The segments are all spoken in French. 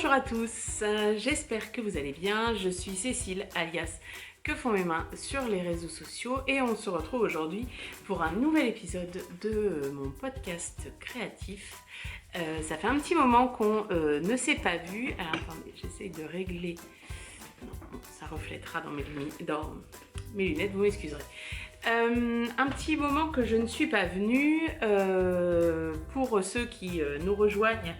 Bonjour à tous, j'espère que vous allez bien. Je suis Cécile, alias Que font mes mains sur les réseaux sociaux et on se retrouve aujourd'hui pour un nouvel épisode de mon podcast créatif. Ça fait un petit moment qu'on ne s'est pas vu. Alors attendez, j'essaye de régler. Non, ça reflètera dans mes lunettes, vous m'excuserez. Un petit moment que je ne suis pas venue. Pour ceux qui nous rejoignent,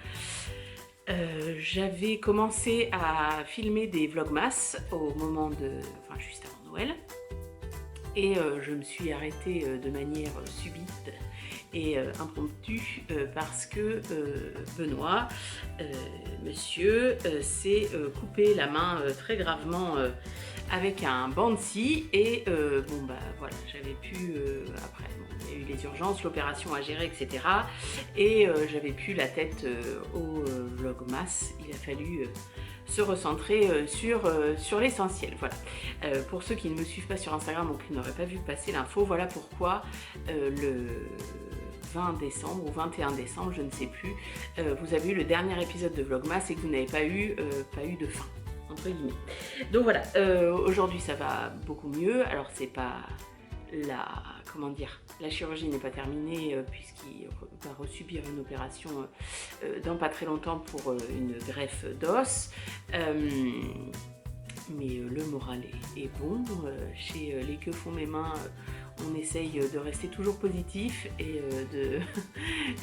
j'avais commencé à filmer des vlogmas juste avant Noël. Et je me suis arrêtée de manière subite et impromptue parce que Benoît, monsieur, s'est coupé la main très gravement avec un banc de scie et voilà, j'avais pu après il y a eu les urgences, l'opération à gérer, etc. Et j'avais plus la tête au vlogmas. Il a fallu se recentrer sur l'essentiel. Voilà. Pour ceux qui ne me suivent pas sur Instagram ou qui n'auraient pas vu passer l'info, voilà pourquoi le 20 décembre ou 21 décembre, je ne sais plus, vous avez eu le dernier épisode de Vlogmas et que vous n'avez pas eu de fin, entre guillemets. Donc voilà, aujourd'hui ça va beaucoup mieux. Alors c'est pas la chirurgie n'est pas terminée puisqu'il va resubir une opération dans pas très longtemps pour une greffe d'os. Mais le moral est bon. Chez les Que font mes mains, on essaye de rester toujours positif et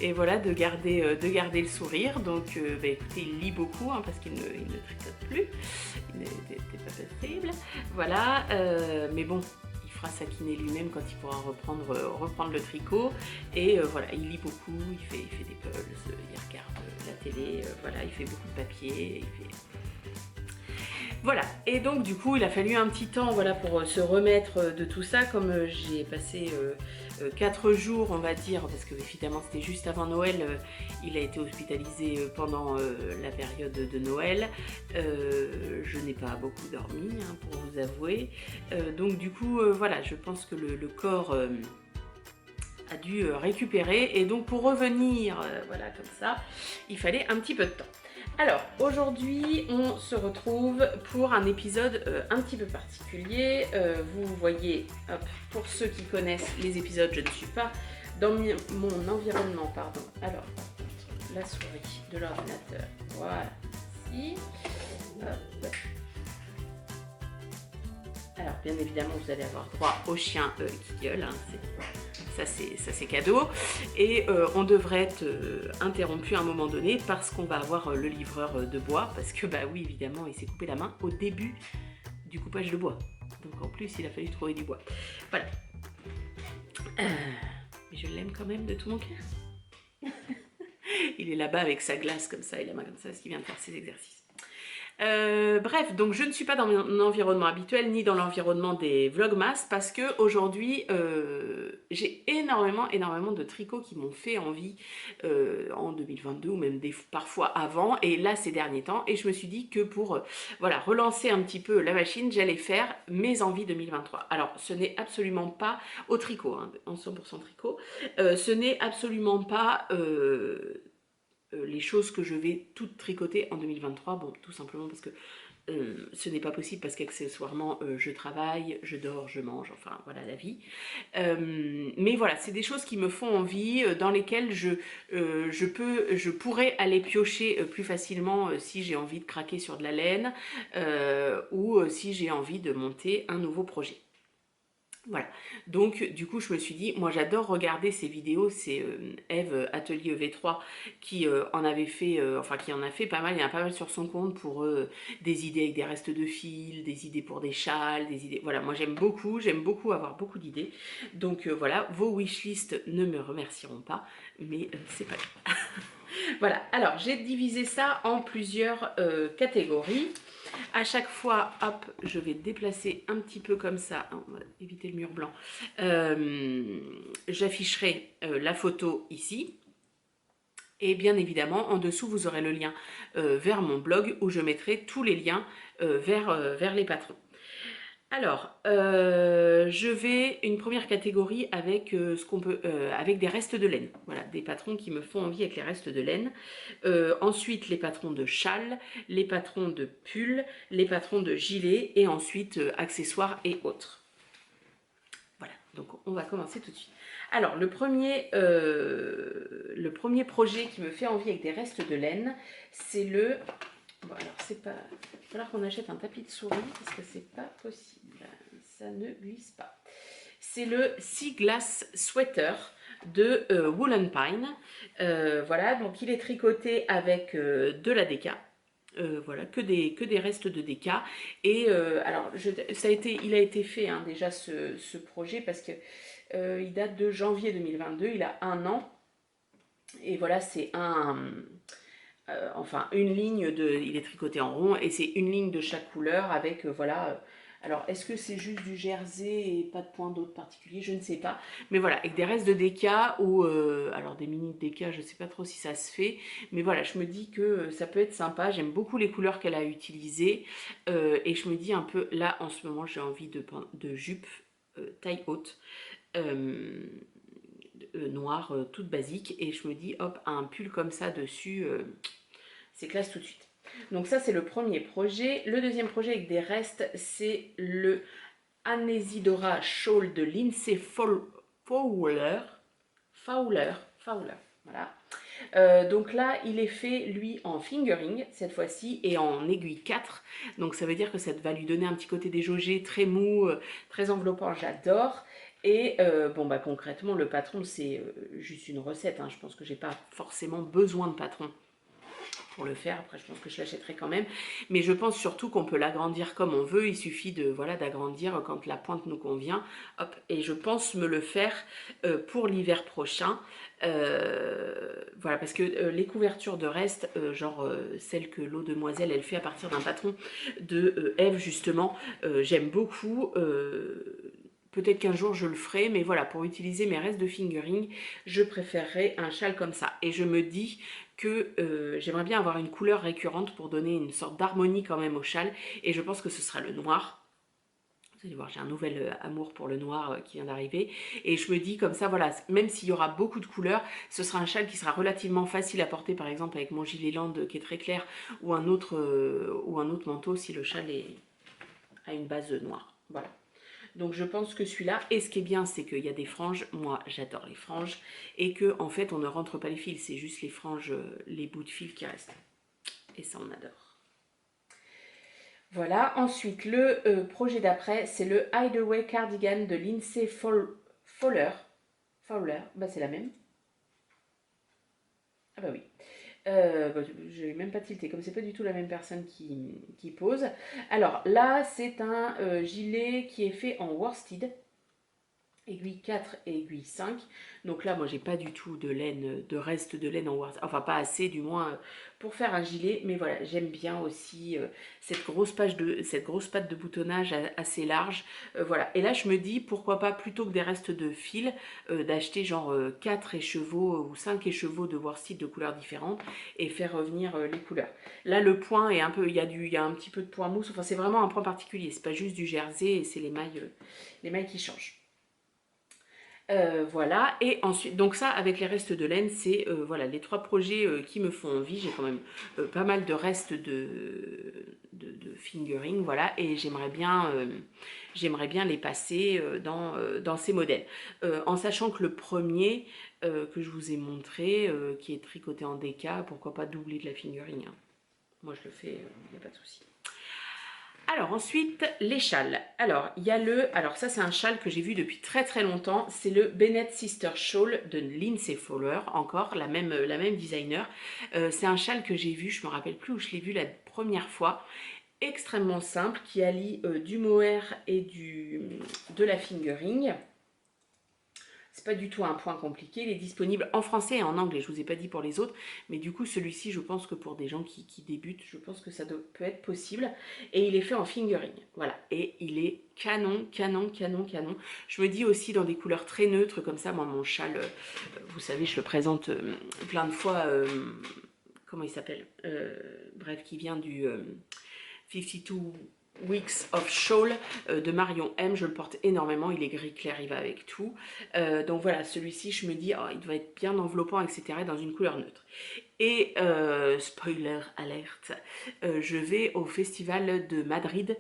et voilà, de garder le sourire. Donc écoutez, il lit beaucoup parce qu'il ne tricote plus, il n'était pas possible. Voilà, mais bon, il fera s'aquiner lui-même quand il pourra reprendre le tricot. Et voilà, il lit beaucoup, il fait des pulls, il regarde la télé, voilà, il fait beaucoup de papier, Voilà, et donc du coup il a fallu un petit temps pour se remettre de tout ça. Comme j'ai passé 4 jours on va dire, parce que évidemment c'était juste avant Noël, il a été hospitalisé pendant la période de Noël. Je n'ai pas beaucoup dormi pour vous avouer. Donc du coup voilà, je pense que le corps a dû récupérer, et donc pour revenir voilà comme ça, il fallait un petit peu de temps. Alors aujourd'hui on se retrouve pour un épisode un petit peu particulier. Vous voyez, hop, pour ceux qui connaissent les épisodes, je ne suis pas dans mon environnement, pardon. Alors la souris de l'ordinateur, voilà, ici. Hop. Alors bien évidemment vous allez avoir droit au chien qui gueule, ça c'est cadeau, et on devrait être interrompu à un moment donné parce qu'on va avoir le livreur de bois, parce que bah oui évidemment il s'est coupé la main au début du coupage de bois, donc en plus il a fallu trouver du bois. Voilà, mais je l'aime quand même de tout mon cœur. Il est là-bas avec sa glace comme ça et la main comme ça parce qu'il vient de faire ses exercices. Bref, donc je ne suis pas dans mon environnement habituel ni dans l'environnement des vlogmas parce que aujourd'hui j'ai énormément de tricots qui m'ont fait envie en 2022 ou même parfois avant, et là ces derniers temps, et je me suis dit que pour voilà, relancer un petit peu la machine, j'allais faire mes envies 2023. Alors ce n'est absolument pas au tricot, en 100% tricot, ce n'est absolument pas les choses que je vais toutes tricoter en 2023, bon, tout simplement parce que ce n'est pas possible, parce qu'accessoirement je travaille, je dors, je mange, enfin voilà la vie. Mais voilà, c'est des choses qui me font envie, dans lesquelles je pourrais aller piocher plus facilement si j'ai envie de craquer sur de la laine ou si j'ai envie de monter un nouveau projet. Voilà, donc du coup je me suis dit, moi j'adore regarder ces vidéos, c'est Eve Atelier V3 qui en avait fait, qui en a fait pas mal, il y en a pas mal sur son compte pour des idées avec des restes de fil, des idées pour des châles, des idées, voilà, moi j'aime beaucoup avoir beaucoup d'idées, donc voilà, vos wishlists ne me remercieront pas, mais c'est pas grave. Voilà, alors j'ai divisé ça en plusieurs catégories. À chaque fois, hop, je vais déplacer un petit peu comme ça, on va éviter le mur blanc. J'afficherai la photo ici. Et bien évidemment, en dessous, vous aurez le lien vers mon blog où je mettrai tous les liens vers les patrons. Alors, je vais une première catégorie avec avec des restes de laine. Voilà, des patrons qui me font envie avec les restes de laine. Ensuite, les patrons de châles, les patrons de pulls, les patrons de gilets et ensuite accessoires et autres. Voilà, donc on va commencer tout de suite. Alors, le premier projet qui me fait envie avec des restes de laine, c'est le... Bon, alors c'est pas... Il va falloir qu'on achète un tapis de souris parce que c'est pas possible. Ça ne glisse pas. C'est le Sea Glass Sweater de Woolen Pine. Voilà, donc il est tricoté avec de la déca. Voilà, que des restes de déca. Et alors, il a été fait hein, déjà ce projet parce que il date de janvier 2022, il a 1 an. Et voilà, c'est enfin une ligne il est tricoté en rond et c'est une ligne de chaque couleur avec voilà. Alors est-ce que c'est juste du jersey et pas de point d'autre particulier? Je ne sais pas. Mais voilà, avec des restes de déca ou alors des mini de déca, je ne sais pas trop si ça se fait. Mais voilà, je me dis que ça peut être sympa. J'aime beaucoup les couleurs qu'elle a utilisées. Et je me dis un peu, là en ce moment j'ai envie de jupe taille haute. Noire, toute basique. Et je me dis, hop, un pull comme ça dessus, c'est classe tout de suite. Donc ça, c'est le premier projet. Le deuxième projet avec des restes, c'est le Anesidora Shawl de Lindsay Fowler. Voilà. Donc là, il est fait, lui, en fingering, cette fois-ci, et en aiguille 4. Donc ça veut dire que ça va lui donner un petit côté déjaugé, très mou, très enveloppant, j'adore. Et bon, bah concrètement, le patron, c'est juste une recette. Hein. Je pense que j'ai pas forcément besoin de patron pour le faire. Après, je pense que je l'achèterai quand même. Mais je pense surtout qu'on peut l'agrandir comme on veut. Il suffit de voilà d'agrandir quand la pointe nous convient. Hop. Et je pense me le faire pour l'hiver prochain. Voilà, parce que les couvertures de reste, genre celle que l'eau demoiselle, elle fait à partir d'un patron de Eve, justement, j'aime beaucoup. Peut-être qu'un jour je le ferai, mais voilà, pour utiliser mes restes de fingering, je préférerais un châle comme ça. Et je me dis que j'aimerais bien avoir une couleur récurrente pour donner une sorte d'harmonie quand même au châle. Et je pense que ce sera le noir. Vous allez voir, j'ai un nouvel amour pour le noir qui vient d'arriver. Et je me dis comme ça, voilà, même s'il y aura beaucoup de couleurs, ce sera un châle qui sera relativement facile à porter, par exemple avec mon gilet land qui est très clair, ou un autre manteau si le châle a une base noire. Voilà. Donc je pense que celui-là, et ce qui est bien, c'est qu'il y a des franges, moi j'adore les franges, et que en fait on ne rentre pas les fils, c'est juste les franges, les bouts de fil qui restent. Et ça on adore. Voilà, ensuite le projet d'après, c'est le Hideaway Cardigan de Lindsay Fowler. Fowler, bah c'est la même. Ah bah oui. Bah, je n'ai même pas tilté, comme c'est pas du tout la même personne qui pose. Alors là, c'est un gilet qui est fait en worsted. Aiguille 4 et aiguille 5. Donc là, moi, j'ai pas du tout de laine, de reste de laine en worsted. Enfin, pas assez, du moins, pour faire un gilet. Mais voilà, j'aime bien aussi cette grosse patte de boutonnage assez large. Voilà. Et là, je me dis, pourquoi pas, plutôt que des restes de fil, d'acheter genre 4 écheveaux ou 5 écheveaux de worsted de couleurs différentes et faire revenir les couleurs. Là, le point est un peu, il y a un petit peu de point mousse. Enfin, c'est vraiment un point particulier. C'est pas juste du jersey et c'est les mailles qui changent. Voilà, et ensuite, donc ça avec les restes de laine, c'est voilà les 3 projets qui me font envie. J'ai quand même pas mal de restes de fingering, voilà, et j'aimerais bien les passer dans ces modèles. En sachant que le premier que je vous ai montré, qui est tricoté en déca, pourquoi pas doubler de la fingering, hein. Moi je le fais, il n'y a pas de souci. Alors ensuite, les châles. Alors ça c'est un châle que j'ai vu depuis très très longtemps, c'est le Bennett Sister Shawl de Lindsay Fowler, encore la même designer. C'est un châle que j'ai vu, je me rappelle plus où je l'ai vu la première fois, extrêmement simple, qui allie du mohair et de la fingering. C'est pas du tout un point compliqué, il est disponible en français et en anglais, je vous ai pas dit pour les autres, mais du coup celui-ci je pense que pour des gens qui débutent, je pense que ça peut être possible, et il est fait en fingering, voilà, et il est canon, canon, canon, canon. Je me dis aussi dans des couleurs très neutres, comme ça, moi mon châle, vous savez, je le présente plein de fois, comment il s'appelle, bref, qui vient du 52 Weeks of Shawl de Marion M. Je le porte énormément, il est gris clair, il va avec tout. Donc voilà, celui-ci, je me dis, oh, il doit être bien enveloppant, etc. dans une couleur neutre. Et spoiler alerte, je vais au festival de Madrid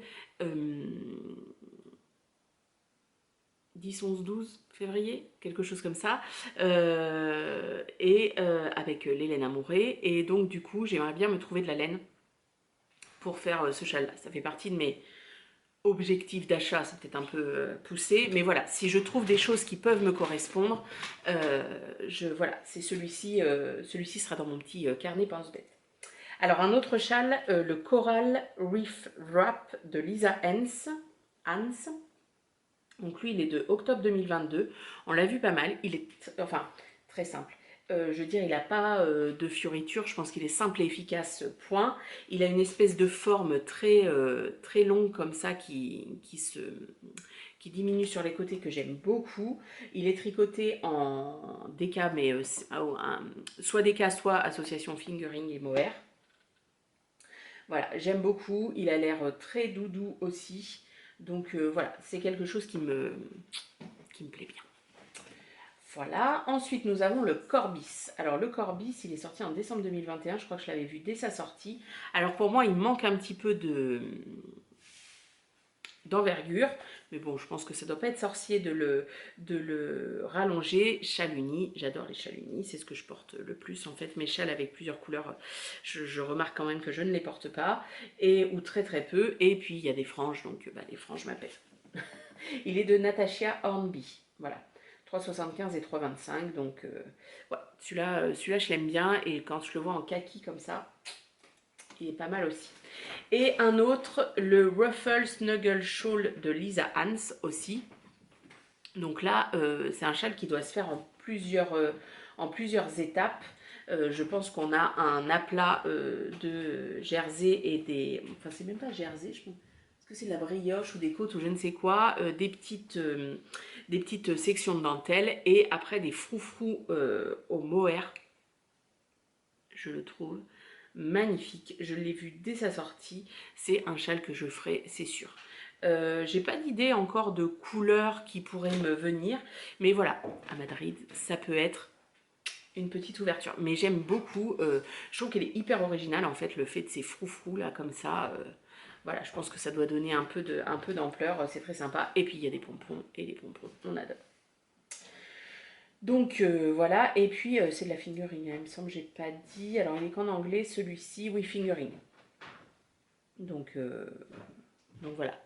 10, 11, 12 février, quelque chose comme ça, avec l'Hélène Amouré. Et donc du coup, j'aimerais bien me trouver de la laine pour faire ce châle-là. Ça fait partie de mes objectifs d'achat, c'est peut-être un peu poussé, mais voilà, si je trouve des choses qui peuvent me correspondre, voilà, c'est celui-ci sera dans mon petit carnet pince-bête. Alors un autre châle, le Coral Reef Wrap de Lisa Hans. Donc lui, il est de octobre 2022. On l'a vu pas mal. Il est, enfin, très simple. Je veux dire, il n'a pas de fioriture. Je pense qu'il est simple et efficace, point. Il a une espèce de forme très longue comme ça qui diminue sur les côtés que j'aime beaucoup. Il est tricoté en DK, mais soit DK, soit association fingering et mohair. Voilà, j'aime beaucoup. Il a l'air très doudou aussi. Donc voilà, c'est quelque chose qui me plaît bien. Voilà, ensuite nous avons le Corbis. Alors le Corbis, il est sorti en décembre 2021, je crois que je l'avais vu dès sa sortie. Alors pour moi, il manque un petit peu d'envergure, mais bon, je pense que ça doit pas être sorcier de le rallonger. Châle uni, j'adore les châles unis, c'est ce que je porte le plus en fait. Mes châles avec plusieurs couleurs, je remarque quand même que je ne les porte pas, ou très très peu. Et puis il y a des franges, donc les franges m'appellent. Il est de Natasha Hornby, voilà, 3,75 et 3,25, donc ouais, celui-là je l'aime bien, et quand je le vois en kaki comme ça, il est pas mal aussi. Et un autre, le Ruffle Snuggle Shawl de Lisa Hans aussi. Donc là, c'est un châle qui doit se faire en plusieurs étapes. Je pense qu'on a un aplat de jersey et des... Enfin, c'est même pas jersey, je pense. Est-ce que c'est de la brioche ou des côtes ou je ne sais quoi, des petites sections de dentelle et après des froufrous au mohair. Je le trouve magnifique. Je l'ai vu dès sa sortie. C'est un châle que je ferai, c'est sûr. J'ai pas d'idée encore de couleur qui pourrait me venir, mais voilà, à Madrid, ça peut être une petite ouverture. Mais j'aime beaucoup, je trouve qu'elle est hyper originale en fait, le fait de ces froufrous là comme ça. Voilà, je pense que ça doit donner un peu d'ampleur, c'est très sympa. Et puis il y a des pompons, et les pompons, on adore. Donc voilà, et puis c'est de la fingering, il me semble, j'ai pas dit. Alors il est qu'en anglais, celui-ci, oui, fingering. Donc voilà.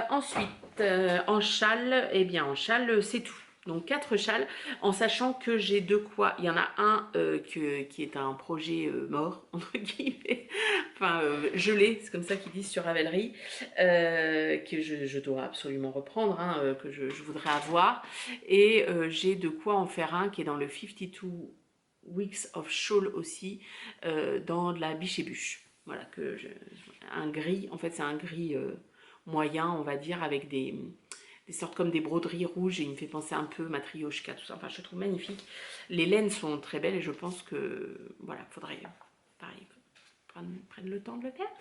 Ensuite, en châle, eh bien en châle, c'est tout. Donc 4 châles, en sachant que j'ai de quoi. Il y en a un qui est un projet mort, entre guillemets, enfin gelé, c'est comme ça qu'ils disent sur Ravelry, que je dois absolument reprendre, hein, que je voudrais avoir. Et j'ai de quoi en faire un qui est dans le 52 Weeks of Shawl aussi, dans de la biche et bûche. Voilà, un gris, en fait c'est un gris moyen, on va dire, avec des sortes comme des broderies rouges, et il me fait penser un peu matrioshka, tout ça. Enfin, je le trouve magnifique. Les laines sont très belles et je pense que, voilà, faudrait, pareil, prendre le temps de le faire.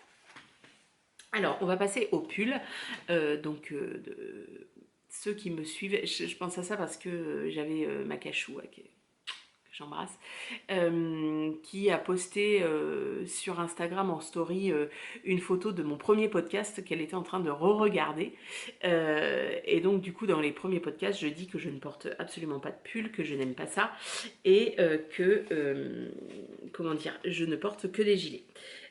Alors, on va passer au pull. Ceux qui me suivent, je pense à ça parce que j'avais ma cachou, que j'embrasse, qui a posté sur Instagram en story une photo de mon premier podcast qu'elle était en train de re-regarder. Et donc du coup dans les premiers podcasts je dis que je ne porte absolument pas de pull, que je n'aime pas ça, et comment dire, je ne porte que des gilets.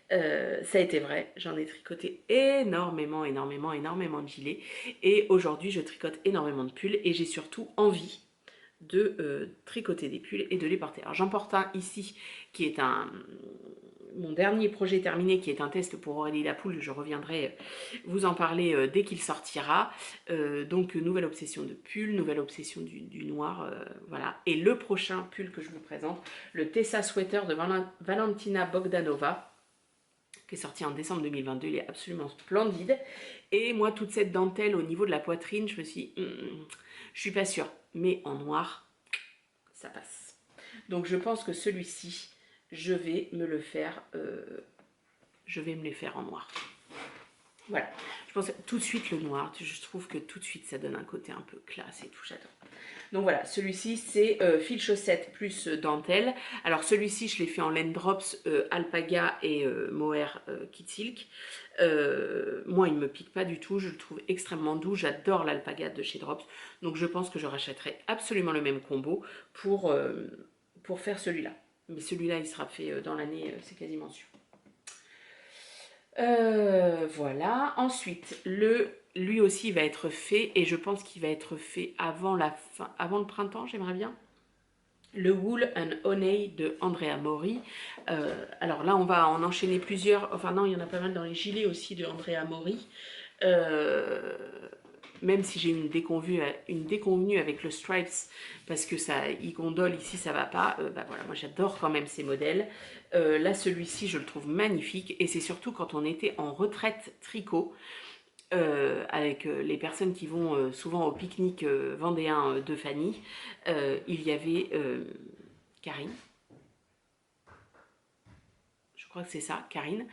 Ça a été vrai, j'en ai tricoté énormément de gilets, et aujourd'hui je tricote énormément de pulls, et j'ai surtout envie de tricoter des pulls et de les porter. Alors j'en porte un ici qui est mon dernier projet terminé, qui est un test pour Aurélie Lapoule. Je reviendrai vous en parler dès qu'il sortira. Donc nouvelle obsession de pull, nouvelle obsession du noir, voilà. Et le prochain pull que je vous présente, le Tessa Sweater de Valentina Bogdanova, qui est sorti en décembre 2022, il est absolument splendide. Et moi, toute cette dentelle au niveau de la poitrine, je me suis dit, je suis pas sûre, mais en noir, ça passe. Donc je pense que celui-ci, je vais me le faire en noir. Voilà, je pense tout de suite le noir, je trouve que tout de suite ça donne un côté un peu classe et tout, j'adore. Donc voilà, celui-ci c'est fil chaussette plus dentelle. Alors celui-ci je l'ai fait en laine drops, alpaga et mohair kit silk. Moi il ne me pique pas du tout, je le trouve extrêmement doux, j'adore l'alpaga de chez Drops. Donc je pense que je rachèterai absolument le même combo pour faire celui-là. Mais celui-là il sera fait dans l'année, c'est quasiment sûr. Voilà. Ensuite, lui aussi il va être fait et je pense qu'il va être fait avant la fin, avant le printemps, j'aimerais bien. Le Wool and Honey de Andrea Mori. Alors là, on va en enchaîner plusieurs. Enfin non, il y en a pas mal dans les gilets aussi de Andrea Mori. Même si j'ai eu une déconvenue avec le Stripes parce que ça y gondole ici ça va pas, bah voilà, moi j'adore quand même ces modèles. Là celui-ci je le trouve magnifique et c'est surtout quand on était en retraite tricot avec les personnes qui vont souvent au pique-nique vendéen de Fanny, il y avait Karine, je crois que c'est ça, Karine,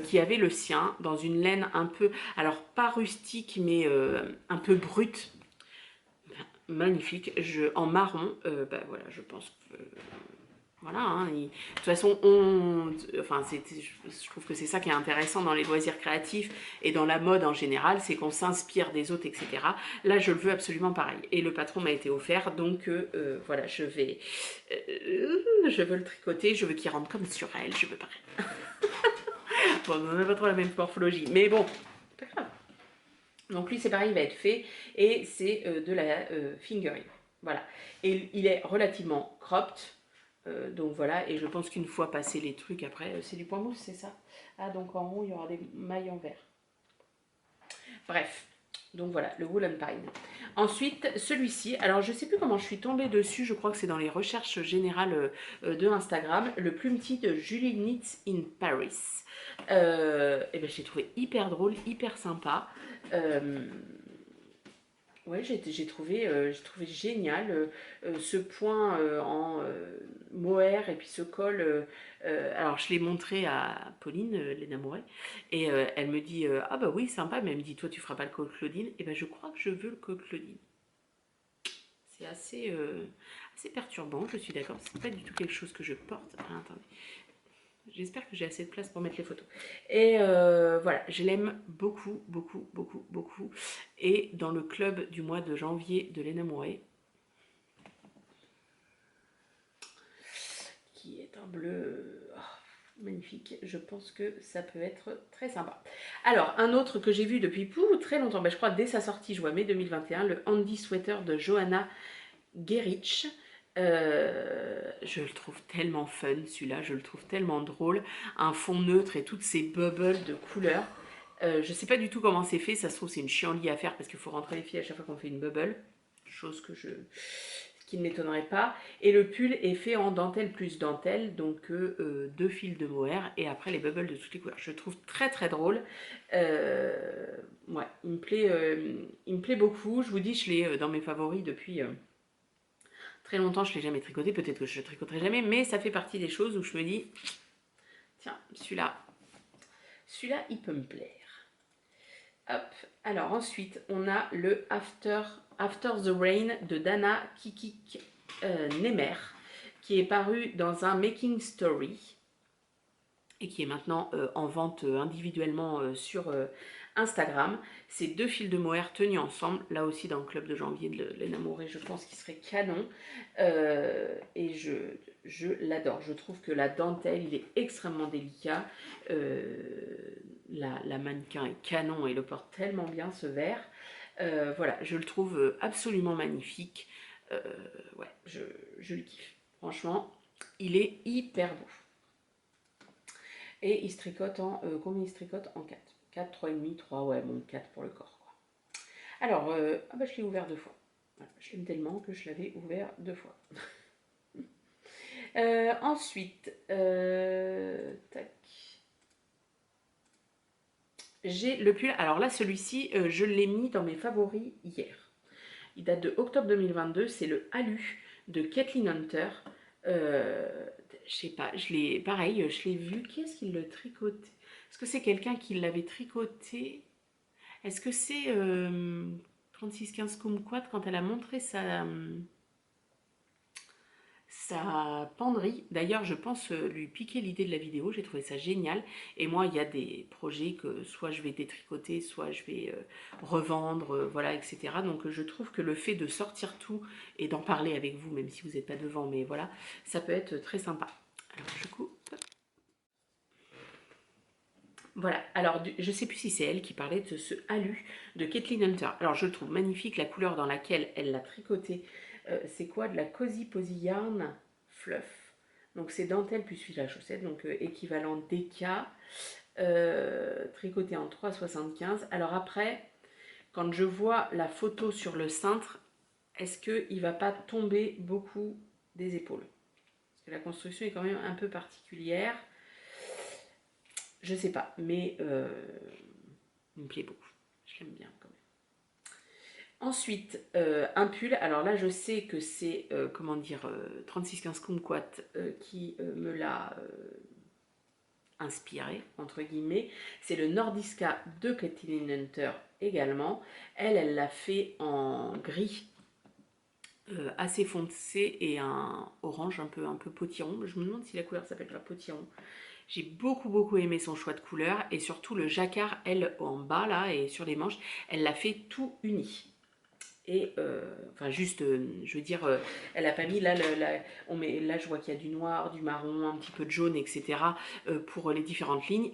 qui avait le sien dans une laine un peu, alors pas rustique, mais un peu brute, magnifique, en marron, bah voilà, je pense que... Voilà, hein, de toute façon, je trouve que c'est ça qui est intéressant dans les loisirs créatifs et dans la mode en général, c'est qu'on s'inspire des autres, etc. Là, je le veux absolument pareil. Et le patron m'a été offert, donc voilà, je veux le tricoter, je veux qu'il rentre comme sur elle, je veux pareil. Bon, on n'a pas trop la même morphologie, mais bon, pas grave. Donc lui, c'est pareil, il va être fait, et c'est de la fingering. Voilà. Et il est relativement cropped. Donc voilà, et je pense qu'une fois passé les trucs, après, c'est du point mousse, c'est ça? Ah, donc en haut, il y aura des mailles en vert. Bref, donc voilà, le Wool and Pine. Ensuite, celui-ci, alors je sais plus comment je suis tombée dessus, je crois que c'est dans les recherches générales de Instagram, le plumpetit de Julie Knits in Paris. Et ben, j'ai trouvé hyper drôle, hyper sympa. Ouais, j'ai trouvé génial ce point en mohair et puis ce col. Alors, je l'ai montré à Pauline, Léna Mouret, et elle me dit ah bah oui, sympa, mais elle me dit toi, tu feras pas le col Claudine. Et ben, je crois que je veux le col Claudine. C'est assez perturbant, je suis d'accord. C'est pas du tout quelque chose que je porte. Ah, attendez. J'espère que j'ai assez de place pour mettre les photos. Et voilà, je l'aime beaucoup, beaucoup, beaucoup, beaucoup. Et dans le club du mois de janvier de Léna Mouret, qui est un bleu magnifique, je pense que ça peut être très sympa. Alors, un autre que j'ai vu depuis très longtemps, je crois dès sa sortie, je vois mai 2021, le Handy Sweater de Johanna Gerich. Je le trouve tellement fun celui-là, je le trouve tellement drôle, un fond neutre et toutes ces bubbles de couleurs. Je sais pas du tout comment c'est fait, ça se trouve c'est une chienlit à faire parce qu'il faut rentrer les filles à chaque fois qu'on fait une bubble, chose qui ne m'étonnerait pas. Et le pull est fait en dentelle plus dentelle, donc 2 fils de mohair et après les bubbles de toutes les couleurs. Je le trouve très très drôle. Ouais, il me plaît beaucoup. Je vous dis, je l'ai dans mes favoris depuis très longtemps, je ne l'ai jamais tricoté, peut-être que je ne tricoterai jamais, mais ça fait partie des choses où je me dis, tiens, celui-là, il peut me plaire. Hop, alors ensuite, on a le After the Rain de Dana Kikik Nemer, qui est paru dans un Making Story, et qui est maintenant en vente individuellement sur Instagram. C'est 2 fils de mohair tenus ensemble, là aussi dans le club de janvier de l'Enamouré, je pense qu'il serait canon. Et je l'adore. Je trouve que la dentelle, il est extrêmement délicat. La mannequin est canon et le porte tellement bien ce vert. Voilà, je le trouve absolument magnifique. Ouais, je le kiffe. Franchement, il est hyper beau. Et il se tricote en... combien il se tricote? En 4. 4, 3,5, 3, ouais, bon, 4 pour le corps, quoi. Alors, ah bah, je l'ai ouvert 2 fois. Voilà, je l'aime tellement que je l'avais ouvert 2 fois. Ensuite, tac. J'ai le pull. Alors là, celui-ci, je l'ai mis dans mes favoris hier. Il date de octobre 2022. C'est le Alu de Kathleen Hunter. Je sais pas, pareil, je l'ai vu. Qui est-ce qui le tricotait? Est-ce que c'est quelqu'un qui l'avait tricoté? Est-ce que c'est 3615 Kumquat quand elle a montré sa penderie? D'ailleurs, je pense lui piquer l'idée de la vidéo, j'ai trouvé ça génial. Et moi, il y a des projets que soit je vais détricoter, soit je vais revendre, voilà, etc. Donc je trouve que le fait de sortir tout et d'en parler avec vous, même si vous n'êtes pas devant, mais voilà, ça peut être très sympa. Alors je coupe. Voilà, alors je ne sais plus si c'est elle qui parlait de ce alu de Kathleen Hunter. Alors je le trouve magnifique, la couleur dans laquelle elle l'a tricoté, c'est quoi? De la Cozy Posy Yarn Fluff. Donc c'est dentelle plus fil à chaussette, donc équivalent DK, tricoté en 3,75. Alors après, quand je vois la photo sur le cintre, est-ce qu'il ne va pas tomber beaucoup des épaules? Parce que la construction est quand même un peu particulière. Je sais pas, mais il me plaît beaucoup. Je l'aime bien quand même. Ensuite, un pull. Alors là, je sais que c'est, comment dire, 3615 Kumquat qui me l'a inspiré, entre guillemets. C'est le Nordiska de Kathleen Hunter également. Elle l'a fait en gris. Assez foncé et un orange un peu potiron. Je me demande si la couleur s'appelle pas potiron. J'ai beaucoup aimé son choix de couleur et surtout le jacquard, elle en bas là et sur les manches, elle l'a fait tout uni. Et enfin juste, je veux dire, elle a pas mis là, là je vois qu'il y a du noir, du marron, un petit peu de jaune, etc. Pour les différentes lignes.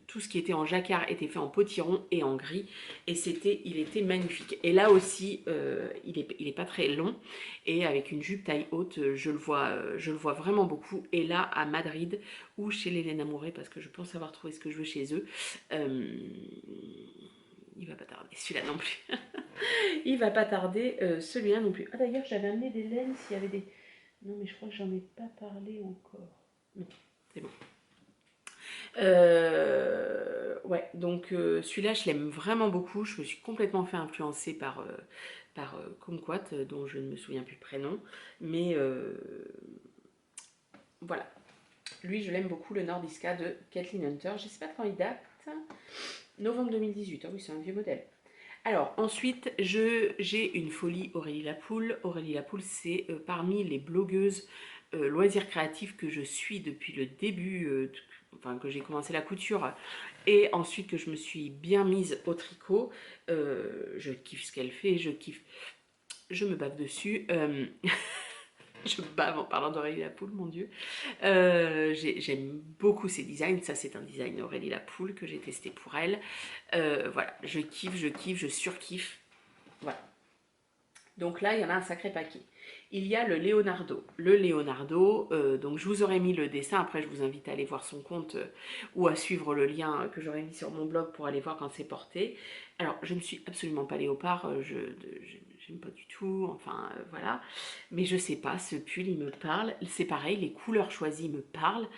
Tout ce qui était en jacquard était fait en potiron et en gris et il était magnifique. Et là aussi, il est pas très long et avec une jupe taille haute, je le vois vraiment beaucoup. Et là, à Madrid ou chez l'Hélène Amouré, parce que je pense avoir trouvé ce que je veux chez eux, il va pas tarder, celui-là non plus. Il va pas tarder, celui-là non plus. Ah d'ailleurs, j'avais amené des laines s'il y avait des... Non mais je crois que j'en ai pas parlé encore. Non, c'est bon. Ouais, donc celui-là, je l'aime vraiment beaucoup. Je me suis complètement fait influencer par Kumquat, dont je ne me souviens plus le prénom. Mais voilà. Lui, je l'aime beaucoup, le Nordiska de Kathleen Hunter. Je ne sais pas quand il date. Novembre 2018. Ah oui, c'est un vieux modèle. Alors, ensuite, j'ai une folie Aurélie Lapoule. Aurélie Lapoule, c'est parmi les blogueuses loisirs créatifs que je suis depuis le début, enfin que j'ai commencé la couture et ensuite que je me suis bien mise au tricot. Je kiffe ce qu'elle fait, je kiffe, je me bave dessus. Je bave en parlant d'Aurélie Lapoule, mon Dieu. J'aime beaucoup ses designs. Ça, c'est un design Aurélie Lapoule que j'ai testé pour elle. Voilà, je kiffe, je surkiffe. Voilà. Donc là, il y en a un sacré paquet. Il y a le Leonardo. Le Leonardo, donc je vous aurais mis le dessin. Après, je vous invite à aller voir son compte ou à suivre le lien que j'aurais mis sur mon blog pour aller voir quand c'est porté. Alors, je ne suis absolument pas léopard. J'aime pas du tout, enfin voilà, mais je sais pas, ce pull il me parle, c'est pareil, les couleurs choisies me parlent,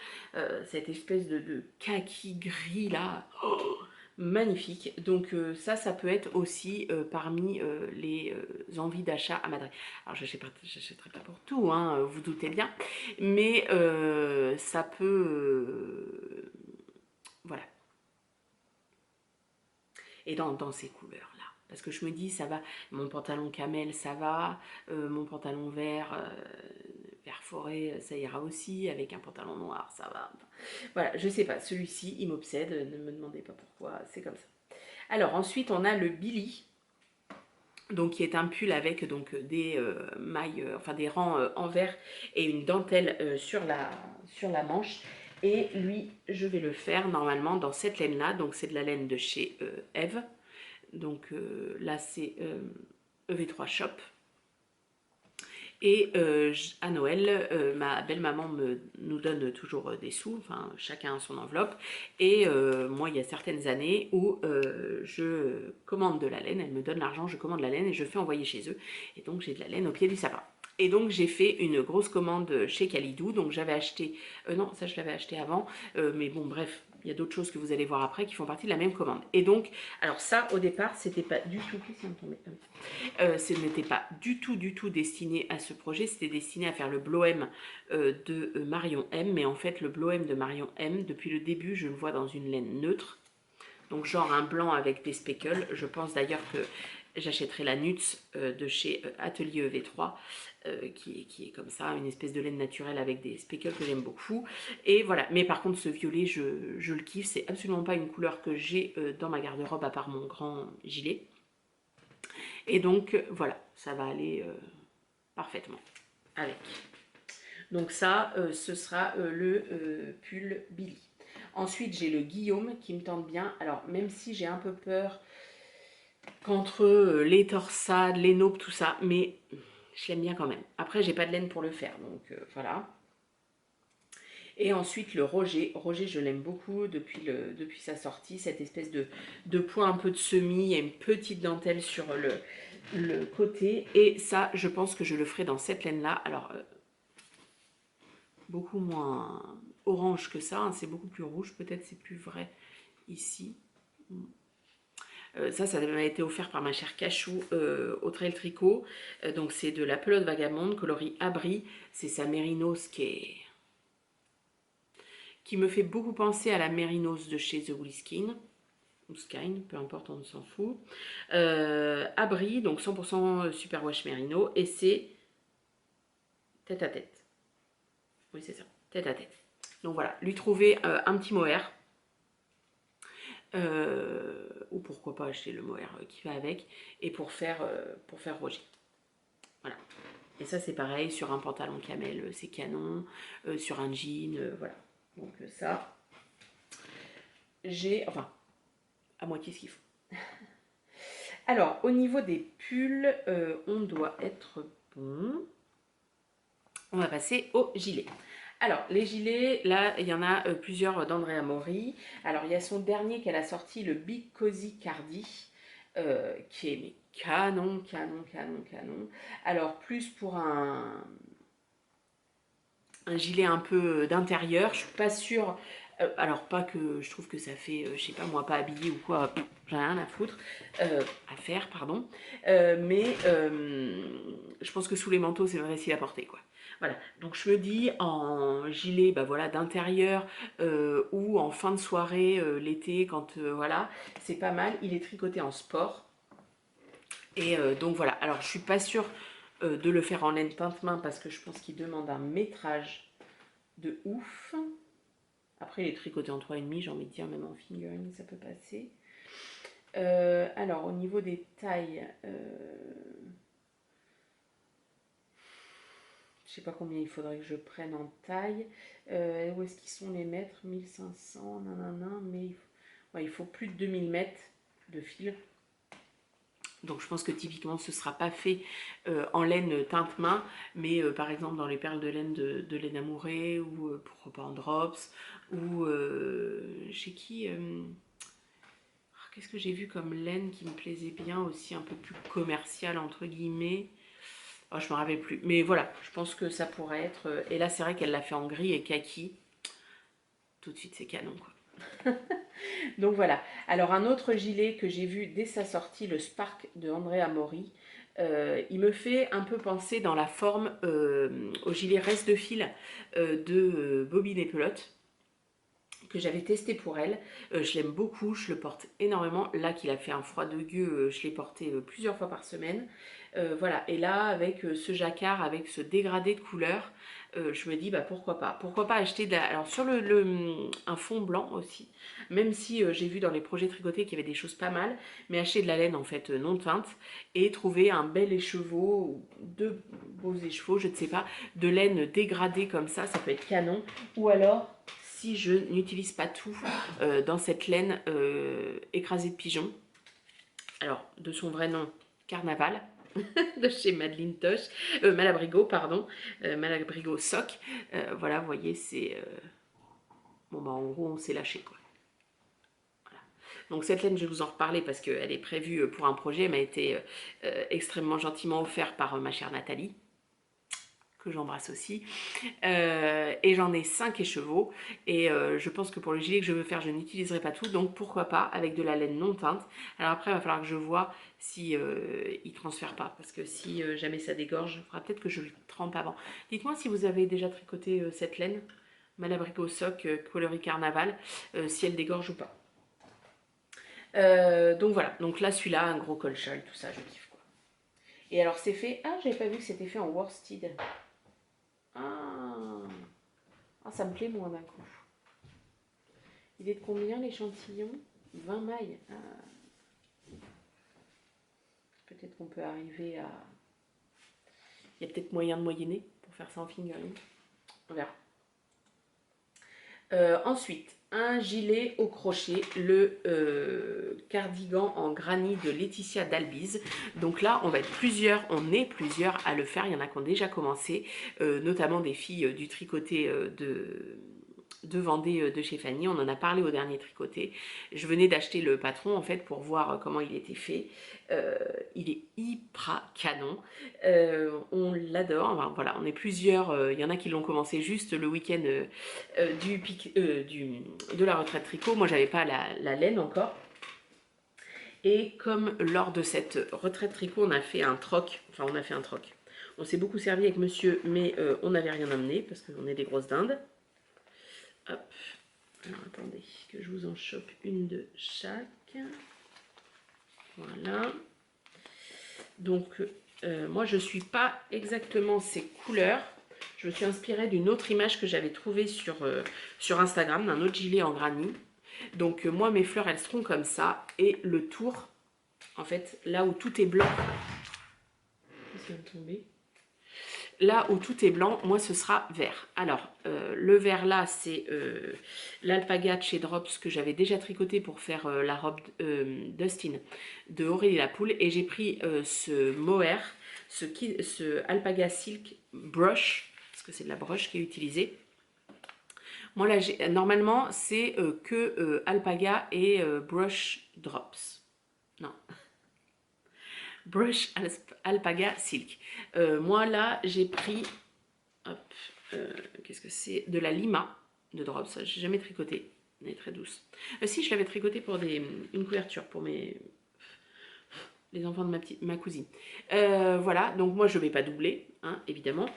cette espèce de kaki gris là, oh, magnifique. Donc ça peut être aussi parmi les envies d'achat à Madrid. Alors je n'achèterai pas pour tout, hein, vous doutez bien, mais ça peut, voilà, et dans ces couleurs là. Parce que je me dis, ça va, mon pantalon camel, ça va, mon pantalon vert forêt, ça ira aussi, avec un pantalon noir, ça va. Voilà, je sais pas, celui-ci, il m'obsède, ne me demandez pas pourquoi, c'est comme ça. Alors ensuite, on a le Billy, donc qui est un pull avec donc des mailles, enfin des rangs en vert et une dentelle sur la manche. Et lui, je vais le faire normalement dans cette laine-là, donc c'est de la laine de chez Eve. Donc là, c'est EV3 Shop. Et à Noël, ma belle-maman nous donne toujours des sous, enfin chacun son enveloppe. Et moi, il y a certaines années où je commande de la laine, elle me donne l'argent, je commande la laine et je fais envoyer chez eux. Et donc j'ai de la laine au pied du sapin. Et donc j'ai fait une grosse commande chez Kalidou, donc j'avais acheté, non ça je l'avais acheté avant, mais bon bref, il y a d'autres choses que vous allez voir après qui font partie de la même commande. Et donc, alors ça, au départ, c'était pas du tout... ce n'était pas du tout destiné à ce projet, c'était destiné à faire le Bloem de Marion M. Mais en fait, le Bloem de Marion M, depuis le début, je le vois dans une laine neutre. Donc genre un blanc avec des speckles. Je pense d'ailleurs que j'achèterai la Nuts de chez Atelier EV3 qui est comme ça, une espèce de laine naturelle avec des speckles que j'aime beaucoup. Et voilà, mais par contre ce violet, je le kiffe. C'est absolument pas une couleur que j'ai dans ma garde-robe à part mon grand gilet. Et donc voilà, ça va aller parfaitement avec. Donc ça, ce sera le pull Billy. Ensuite, j'ai le Guillaume qui me tente bien. Alors, même si j'ai un peu peur qu'entre les torsades, les naupes, tout ça, mais je l'aime bien quand même. Après, j'ai pas de laine pour le faire, donc voilà. Et ensuite, le Roger. Roger, je l'aime beaucoup depuis sa sortie. Cette espèce de point un peu de semis. Il y a une petite dentelle sur le côté. Et ça, je pense que je le ferai dans cette laine-là. Alors, beaucoup moins orange que ça, hein, c'est beaucoup plus rouge, peut-être c'est plus vrai ici. Ça m'a été offert par ma chère Cachou au Trail Tricot. Donc c'est de la pelote vagabonde, coloris abri. C'est sa mérinos qui me fait beaucoup penser à la mérinos de chez The Whiskin. Ou Skyn, peu importe, on s'en fout. Abri, donc 100% superwash mérino. Et c'est tête à tête. Oui, c'est ça, tête à tête. Donc voilà, lui trouver un petit mohair. Ou pourquoi pas acheter le mohair qui va avec. Et pour faire Roger. Voilà. Et ça, c'est pareil, sur un pantalon camel, c'est canon. Sur un jean, voilà. Donc ça, j'ai... Enfin, à moitié ce qu'il faut. Alors, au niveau des pulls, on doit être bon. On va passer au gilet. Alors, les gilets, là, il y en a plusieurs d'Andrea Mori. Alors, il y a son dernier qu'elle a sorti, le Big Cozy Cardi, qui est mais canon. Alors, plus pour un gilet un peu d'intérieur, je suis pas sûre. Alors, pas que je trouve que ça fait, je sais pas moi, pas habillé ou quoi, j'en ai rien à foutre, à faire, pardon. Mais je pense que sous les manteaux, c'est facile à porter, quoi. Voilà, donc je me dis en gilet bah voilà, d'intérieur ou en fin de soirée l'été, quand voilà, c'est pas mal. Il est tricoté en sport. Et donc voilà, alors je suis pas sûre de le faire en laine teinte main parce que je pense qu'il demande un métrage de ouf. Après, il est tricoté en 3,5, j'ai envie de dire, même en fingering, ça peut passer. Alors, au niveau des tailles, je sais pas combien il faudrait que je prenne en taille. Où est-ce qu'ils sont les mètres? 1500, nanana, mais il faut plus de 2000 mètres de fil. Donc je pense que typiquement ce ne sera pas fait en laine teinte main, mais par exemple dans les perles de laine de laine amourée, ou pourquoi pas en drops, ou chez qui qu'est-ce que j'ai vu comme laine qui me plaisait bien aussi, un peu plus commercial entre guillemets. Oh, je ne me rappelle plus, mais voilà, je pense que ça pourrait être... Et là c'est vrai qu'elle l'a fait en gris et kaki, tout de suite c'est canon quoi. Donc voilà. Alors un autre gilet que j'ai vu dès sa sortie, le Spark de Andrea Mori, il me fait un peu penser dans la forme au gilet reste de fil de Bobine et Pelote, que j'avais testé pour elle. Je l'aime beaucoup, je le porte énormément. Là qu'il a fait un froid de gueux, je l'ai porté plusieurs fois par semaine. Voilà, et là avec ce jacquard, avec ce dégradé de couleur, je me dis bah pourquoi pas acheter alors sur un fond blanc aussi, même si j'ai vu dans les projets tricotés qu'il y avait des choses pas mal, mais acheter de la laine en fait non teinte et trouver un bel écheveau, deux beaux écheveaux, je ne sais pas, de laine dégradée comme ça peut être canon. Ou alors si je n'utilise pas tout dans cette laine écrasée de pigeon, alors de son vrai nom Carnaval, de chez Madeleine Tosh, Malabrigo, pardon, Malabrigo Sock. Voilà, vous voyez, c'est... Bon, bah en gros, on s'est lâché, quoi. Voilà. Donc cette laine, je vais vous en reparler parce qu'elle est prévue pour un projet. Elle m'a été extrêmement gentiment offerte par ma chère Nathalie, que j'embrasse aussi. Et j'en ai 5 écheveaux. Et je pense que pour le gilet que je veux faire, je n'utiliserai pas tout. Donc pourquoi pas avec de la laine non teinte. Alors après, il va falloir que je vois si il transfère pas. Parce que si jamais ça dégorge, il faudra peut-être que je le trempe avant. Dites-moi si vous avez déjà tricoté cette laine. Malabrigo Sock coloris carnaval, si elle dégorge ou pas. Donc voilà, donc là celui-là, un gros colchol, tout ça, je kiffe quoi. Et alors c'est fait, ah j'avais pas vu que c'était fait en worsted. Ah, ah ça me plaît moins d'un coup. Il est de combien l'échantillon? 20 mailles. Ah. Peut-être qu'on peut arriver à... Il y a peut-être moyen de moyenner pour faire ça en fingering. On verra. Ensuite, un gilet au crochet, le cardigan en granit de Laetitia Dalbiz. Donc là, on va être plusieurs, on est plusieurs à le faire. Il y en a qui ont déjà commencé, notamment des filles du tricoté de Vendée de chez Fanny. On en a parlé au dernier tricoté. Je venais d'acheter le patron en fait pour voir comment il était fait. Il est hyper canon. On l'adore. Enfin, voilà, on est plusieurs. Il y en a qui l'ont commencé juste le week-end de la retraite tricot. Moi, j'avais pas la laine encore. Et comme lors de cette retraite tricot, on a fait un troc. Enfin, on a fait un troc. On s'est beaucoup servi avec monsieur, mais on n'avait rien amené parce qu'on est des grosses dindes. Hop, alors attendez que je vous en chope une de chaque. Voilà. Donc, moi je ne suis pas exactement ces couleurs. Je me suis inspirée d'une autre image que j'avais trouvée sur Instagram, d'un autre gilet en granit. Donc, moi mes fleurs elles seront comme ça. Et le tour, en fait, là où tout est blanc. Qu'est-ce qui vient de tomber ? Là où tout est blanc, moi ce sera vert. Alors, le vert là, c'est l'alpaga de chez Drops que j'avais déjà tricoté pour faire la robe Dustin de Aurélie Lapoulle. Et j'ai pris ce mohair, ce alpaga silk brush, parce que c'est de la broche qui est utilisée. Moi là, normalement, c'est que alpaga et brush Drops. Non. Brush alpaga silk. Moi là j'ai pris, qu'est-ce que c'est, de la lima de Drops. J'ai jamais tricoté, elle est très douce. Si, je l'avais tricoté pour une couverture pour les enfants de ma cousine. Voilà, donc moi je vais pas doubler, hein, évidemment.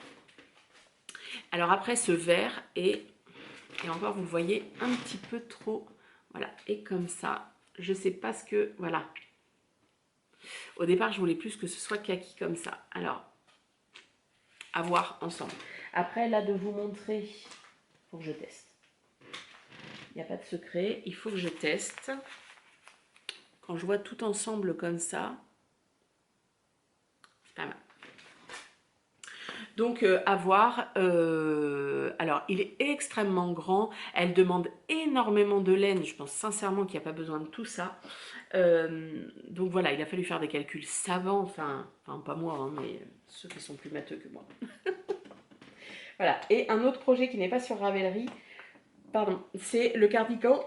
Alors après ce vert et encore vous le voyez un petit peu trop, voilà, et comme ça, je sais pas ce que, voilà. Au départ, je voulais plus que ce soit kaki comme ça. Alors, à voir ensemble. Après, là, de vous montrer, il faut que je teste. Il n'y a pas de secret, il faut que je teste. Quand je vois tout ensemble comme ça, c'est pas mal. Donc, à voir. Alors, il est extrêmement grand. Elle demande énormément de laine. Je pense sincèrement qu'il n'y a pas besoin de tout ça. Donc voilà, il a fallu faire des calculs savants, enfin pas moi, hein, mais ceux qui sont plus matheux que moi. Voilà, et un autre projet qui n'est pas sur Ravelry, pardon, c'est le cardigan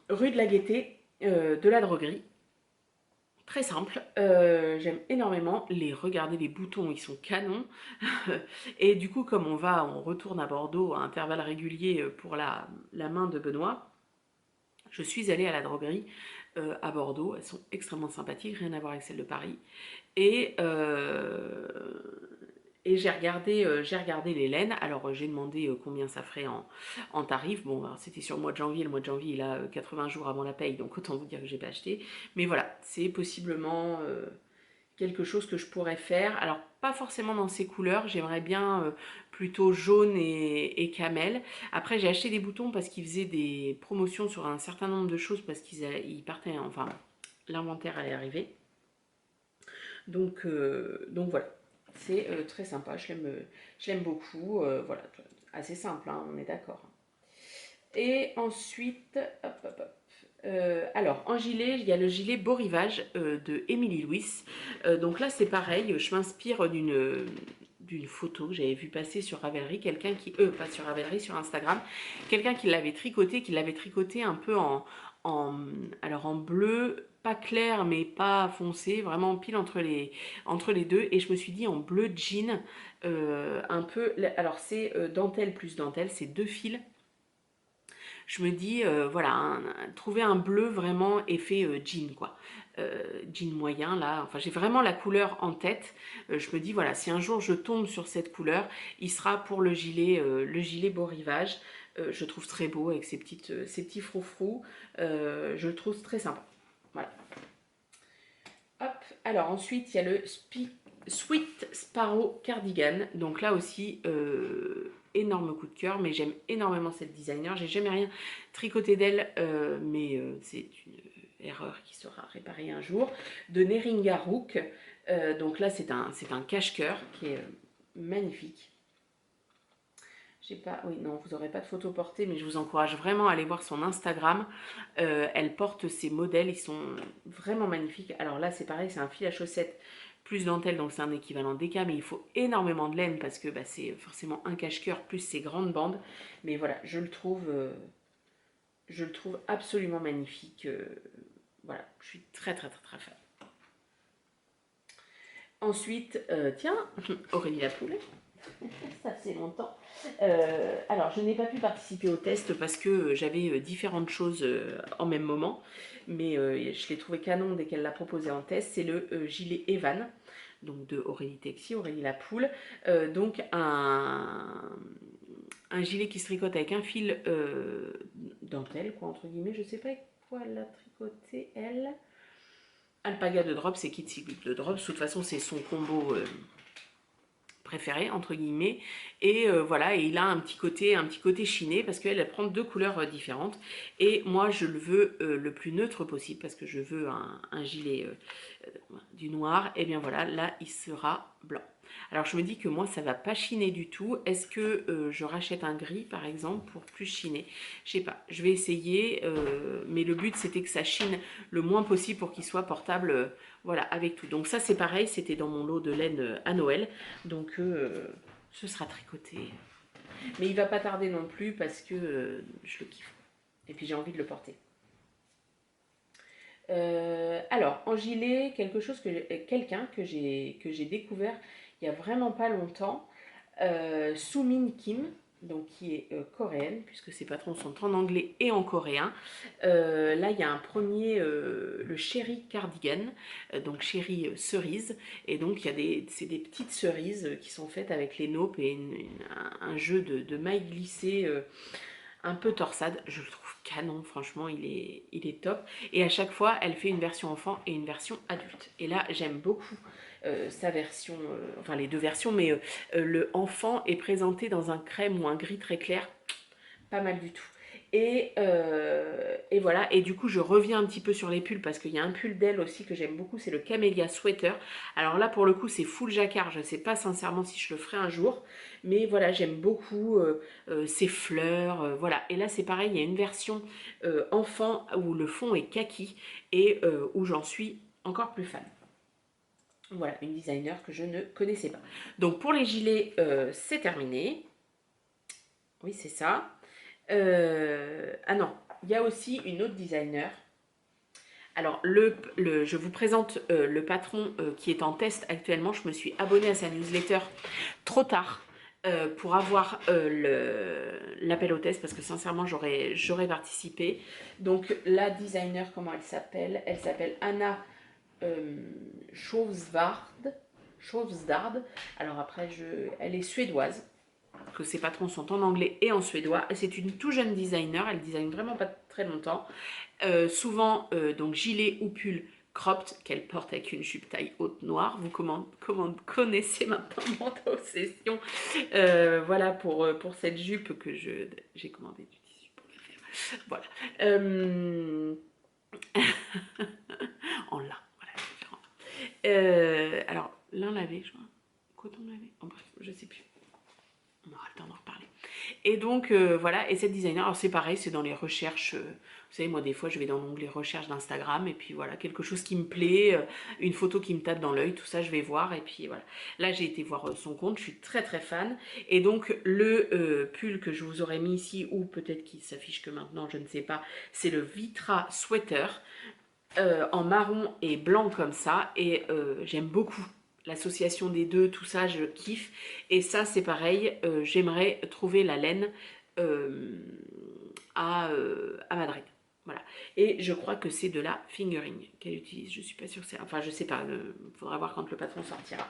rue de la Gaîté de la droguerie. Très simple, j'aime énormément regarder les boutons, ils sont canons. Et du coup, comme on retourne à Bordeaux à intervalles réguliers pour la main de Benoît, je suis allée à la droguerie à Bordeaux. Elles sont extrêmement sympathiques, rien à voir avec celles de Paris. Et j'ai regardé les laines. Alors j'ai demandé combien ça ferait en tarif. Bon, c'était sur le mois de janvier. Le mois de janvier, il a 80 jours avant la paye, donc autant vous dire que j'ai pas acheté. Mais voilà, c'est possiblement quelque chose que je pourrais faire. Alors pas forcément dans ces couleurs, j'aimerais bien plutôt jaune et camel. Après j'ai acheté des boutons parce qu'ils faisaient des promotions sur un certain nombre de choses parce qu'ils partaient, enfin l'inventaire allait arriver. Donc voilà, c'est très sympa, je l'aime beaucoup, voilà, assez simple, hein, on est d'accord. Et ensuite, hop, hop, hop. Alors, en gilet, il y a le gilet Beau Rivage de Émilie Louis. Donc là, c'est pareil, je m'inspire d'une photo que j'avais vu passer sur Ravelry, quelqu'un qui, pas sur Ravelry, sur Instagram, quelqu'un qui l'avait tricoté un peu en alors en bleu, pas clair mais pas foncé, vraiment pile entre les deux. Et je me suis dit en bleu jean, un peu, alors c'est dentelle plus dentelle, c'est 2 fils. Je me dis, voilà, trouver un bleu vraiment effet jean, quoi. Jean moyen, là, enfin j'ai vraiment la couleur en tête. Je me dis, voilà, si un jour je tombe sur cette couleur, il sera pour le gilet beau rivage. Je trouve très beau avec ces petits froufrous. Je le trouve très sympa. Voilà. Hop, alors ensuite il y a le Sweet Sparrow Cardigan. Donc là aussi, énorme coup de cœur, mais j'aime énormément cette designer. J'ai jamais rien tricoté d'elle, mais c'est une erreur qui sera réparée un jour. De Neringa Rook. Donc là c'est un cache-cœur qui est magnifique. J'ai pas, oui, non, vous n'aurez pas de photo portée, mais je vous encourage vraiment à aller voir son Instagram. Elle porte ses modèles, ils sont vraiment magnifiques. Alors là, c'est pareil, c'est un fil à chaussettes plus dentelle, donc c'est un équivalent DK, mais il faut énormément de laine parce que bah, c'est forcément un cache-cœur plus ses grandes bandes. Mais voilà, je le trouve absolument magnifique. Voilà, je suis très très très très fan. Ensuite, tiens, Aurélie Lapoule. Ça fait longtemps. Alors, je n'ai pas pu participer au test parce que j'avais différentes choses en même moment, mais je l'ai trouvé canon dès qu'elle l'a proposé en test. C'est le gilet Evan, donc de Aurélie Teixi, Aurélie Lapoule. Donc, un gilet qui se tricote avec un fil dentelle, quoi, entre guillemets. Je sais pas avec quoi elle l'a tricoté, elle. Alpaga de Drops et Kitsy de Drops. De toute façon, c'est son combo préféré entre guillemets, et voilà, et il a un petit côté chiné parce qu'elle prend 2 couleurs différentes, et moi je le veux le plus neutre possible parce que je veux un gilet du noir. Et bien voilà, là il sera blanc. Alors je me dis que moi ça va pas chiner du tout. Est-ce que je rachète un gris par exemple pour plus chiner? Je sais pas, je vais essayer, mais le but c'était que ça chine le moins possible pour qu'il soit portable, voilà, avec tout. Donc ça c'est pareil, c'était dans mon lot de laine à Noël, donc ce sera tricoté. Mais il va pas tarder non plus parce que je le kiffe. Et puis j'ai envie de le porter. Alors, en gilet, quelqu'un que j'ai découvert il y a vraiment pas longtemps, Soomin Kim, donc qui est coréenne, puisque ses patrons sont en anglais et en coréen. Là, il y a un premier, le Cherry Cardigan, donc Cherry cerise, et donc c'est des petites cerises qui sont faites avec les naupes et un jeu de mailles glissées un peu torsade. Je le trouve canon, franchement, il est top. Et à chaque fois, elle fait une version enfant et une version adulte. Et là, j'aime beaucoup sa version, enfin les deux versions, mais le enfant est présenté dans un crème ou un gris très clair, pas mal du tout. Et voilà, et du coup je reviens un petit peu sur les pulls parce qu'il y a un pull d'elle aussi que j'aime beaucoup, c'est le Camellia Sweater. Alors là pour le coup c'est full jacquard, je ne sais pas sincèrement si je le ferai un jour, mais voilà, j'aime beaucoup ces fleurs, voilà. Et là c'est pareil, il y a une version enfant où le fond est kaki et où j'en suis encore plus fan. Voilà, une designer que je ne connaissais pas. Donc pour les gilets, c'est terminé. Oui, c'est ça. Ah non, il y a aussi une autre designer. Alors, je vous présente le patron qui est en test actuellement. Je me suis abonnée à sa newsletter trop tard pour avoir l'appel au test parce que sincèrement, j'aurais participé. Donc, la designer, comment elle s'appelle? Elle s'appelle Anna Sjösvard. Alors après, elle est suédoise, que ses patrons sont en anglais et en suédois. C'est une tout jeune designer, elle design vraiment pas très longtemps. Souvent, donc gilet ou pull cropped qu'elle porte avec une jupe taille haute noire. Vous connaissez maintenant mon obsession. Voilà pour cette jupe que j'ai commandé du tissu pour le faire. Voilà. En lin, voilà, différent. Alors, lin lavé, je crois. Coton lavé. Oh, bref, je sais plus. On aura le temps d'en reparler. Et donc, voilà, et cette designer, alors c'est pareil, c'est dans les recherches, vous savez, moi des fois je vais dans l'onglet recherche d'Instagram, et puis voilà, quelque chose qui me plaît, une photo qui me tape dans l'œil, tout ça je vais voir, et puis voilà. Là j'ai été voir son compte, je suis très très fan, et donc le pull que je vous aurais mis ici, ou peut-être qu'il s'affiche que maintenant, je ne sais pas, c'est le Vitra Sweater, en marron et blanc comme ça, et j'aime beaucoup l'association des deux, tout ça, je kiffe. Et ça, c'est pareil, j'aimerais trouver la laine à Madrid. Voilà. Et je crois que c'est de la fingering qu'elle utilise. Je suis pas sûre, c'est... Enfin, je sais pas, il faudra voir quand le patron sortira.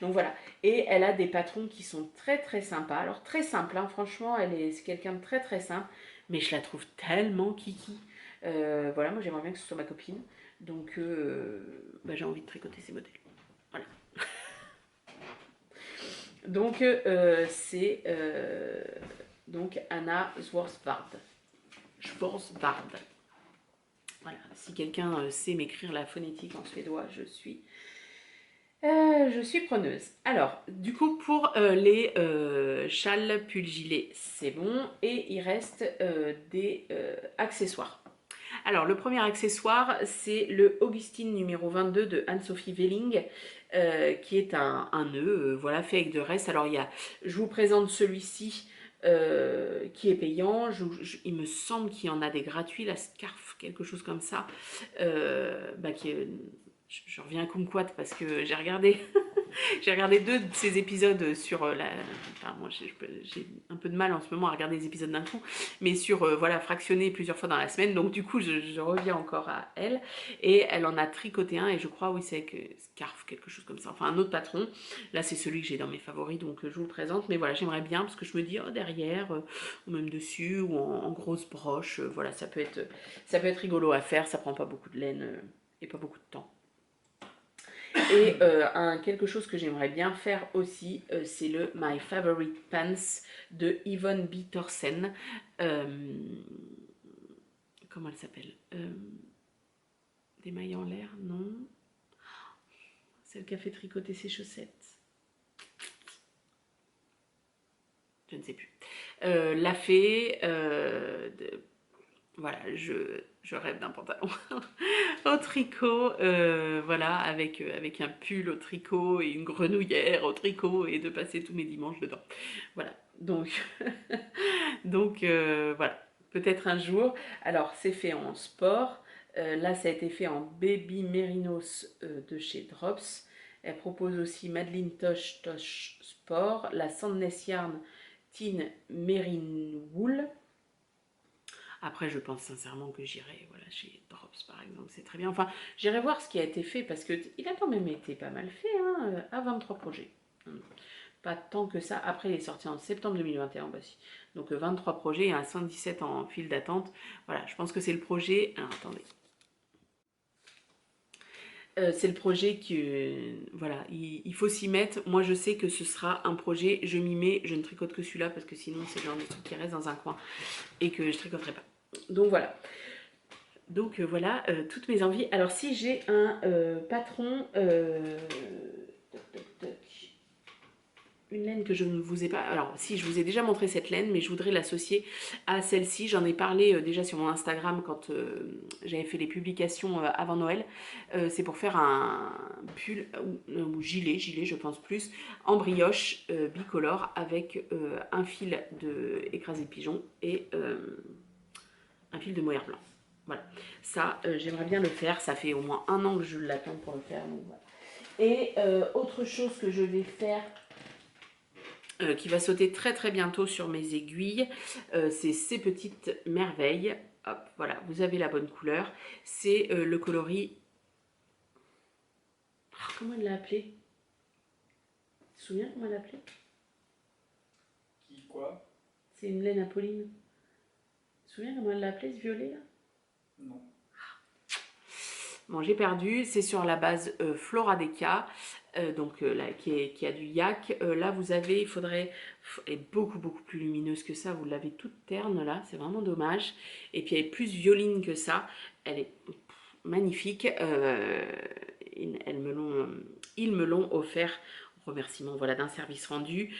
Donc voilà. Et elle a des patrons qui sont très très sympas. Alors très simple, hein, franchement, c'est quelqu'un de très très simple, mais je la trouve tellement kiki. Voilà, moi j'aimerais bien que ce soit ma copine. Donc bah, j'ai envie de tricoter ces modèles. Voilà. Donc c'est donc Anna Swarsvard. Swarsvard. Voilà, si quelqu'un sait m'écrire la phonétique en suédois, je suis preneuse. Alors, du coup, pour les châles, pulls, gilets, c'est bon. Et il reste des accessoires. Alors, le premier accessoire, c'est le Augustine numéro 22 de Anne-Sophie Welling, qui est un nœud, voilà, fait avec de reste. Alors, je vous présente celui-ci qui est payant. Il me semble qu'il y en a des gratuits, la Scarf, quelque chose comme ça, qui est... Je reviens à Kumquat parce que j'ai regardé j'ai regardé 2 de ces épisodes sur la... Enfin, moi, j'ai un peu de mal en ce moment à regarder les épisodes d'un coup, mais sur, voilà, fractionné plusieurs fois dans la semaine. Donc, du coup, je reviens encore à elle. Et elle en a tricoté un, et je crois, oui, c'est avec Scarf, quelque chose comme ça. Enfin, un autre patron. Là, c'est celui que j'ai dans mes favoris, donc je vous le présente. Mais voilà, j'aimerais bien, parce que je me dis, oh, derrière, ou même dessus, ou en grosse broche, voilà, ça peut être rigolo à faire. Ça prend pas beaucoup de laine et pas beaucoup de temps. Et quelque chose que j'aimerais bien faire aussi, c'est le My Favorite Pants de Yvonne B. Thorsen. Comment elle s'appelle Des mailles en l'air, non. Celle qui a fait tricoter ses chaussettes. Je ne sais plus. La fée, voilà, je rêve d'un pantalon au tricot, voilà, avec un pull au tricot et une grenouillère au tricot, et de passer tous mes dimanches dedans. Voilà, donc, donc voilà, peut-être un jour. Alors, c'est fait en sport. Là, ça a été fait en Baby Mérinos de chez Drops. Elle propose aussi Madeline Tosh Tosh Sport, la Sandness Yarn Teen Merino Wool. Après, je pense sincèrement que j'irai, voilà, chez Drops par exemple, c'est très bien. Enfin, j'irai voir ce qui a été fait, parce qu'il a quand même été pas mal fait, hein, à 23 projets. Pas tant que ça. Après, il est sorti en septembre 2021, bah si. Donc 23 projets et un 117 en file d'attente. Voilà, je pense que c'est le projet... Ah, attendez. C'est le projet que, voilà, il faut s'y mettre. Moi, je sais que ce sera un projet, je m'y mets, je ne tricote que celui-là, parce que sinon, c'est le genre de truc qui reste dans un coin et que je tricoterai pas. Donc voilà. Donc voilà, toutes mes envies. Alors si j'ai un patron, une laine que je ne vous ai pas... Alors si, je vous ai déjà montré cette laine, mais je voudrais l'associer à celle-ci. J'en ai parlé déjà sur mon Instagram quand j'avais fait les publications avant Noël. C'est pour faire un pull, ou gilet je pense plus, en brioche bicolore, avec un fil de écrasé pigeon et un fil de mohair blanc. Voilà, ça j'aimerais bien le faire, ça fait au moins 1 an que je l'attends pour le faire. Donc voilà. Et autre chose que je vais faire, qui va sauter très très bientôt sur mes aiguilles, c'est ces petites merveilles. Hop, voilà, vous avez la bonne couleur. C'est le coloris... Oh, comment elle l'a appelé? Tu te souviens comment elle l'a appelé? Qui, quoi? C'est une laine Apolline. Tu te souviens comment elle l'a appelé, ce violet là? Non. Bon, j'ai perdu, c'est sur la base Flora Deca, donc là, qui a du yak. Là, vous avez, il faudrait, elle est beaucoup beaucoup plus lumineuse que ça, vous l'avez toute terne là, c'est vraiment dommage. Et puis elle est plus violine que ça, elle est magnifique. Ils me l'ont offert, en remerciement, voilà, d'un service rendu.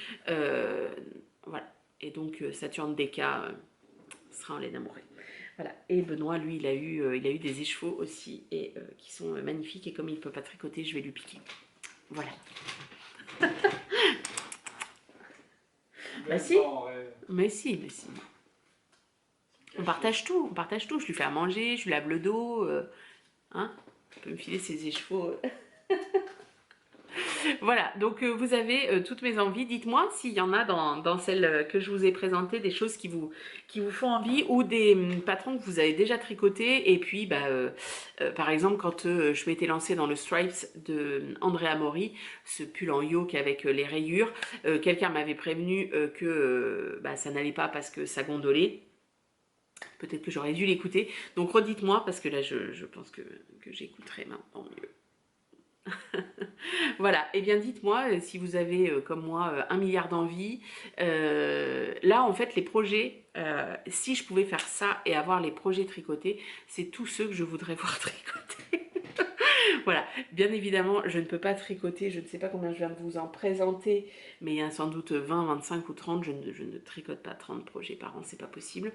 voilà. Et donc Saturne Deka sera en laine amorée. Voilà. Et Benoît, lui, il a eu des écheveaux aussi et qui sont magnifiques. Et comme il ne peut pas tricoter, je vais lui piquer. Voilà. Bah si. Mais si, mais si. On partage tout, on partage tout. Je lui fais à manger, je lui lave le dos. Hein, on peut me filer ses écheveaux. Voilà, donc vous avez toutes mes envies. Dites-moi s'il y en a dans celles que je vous ai présentées, des choses qui vous font envie ou des patrons que vous avez déjà tricotés. Et puis, par exemple, quand je m'étais lancée dans le Stripes de Andrea Mori, ce pull en yoke avec les rayures, quelqu'un m'avait prévenu que ça n'allait pas parce que ça gondolait. Peut-être que j'aurais dû l'écouter. Donc redites-moi parce que là, je pense que j'écouterai maintenant mieux. Voilà, et bien dites-moi si vous avez comme moi 1 milliard d'envies. Là en fait les projets, si je pouvais faire ça et avoir les projets tricotés, c'est tous ceux que je voudrais voir tricoter. Voilà, bien évidemment je ne peux pas tricoter, je ne sais pas combien je viens de vous en présenter, mais il y a sans doute 20, 25 ou 30, je ne tricote pas 30 projets par an, c'est pas possible.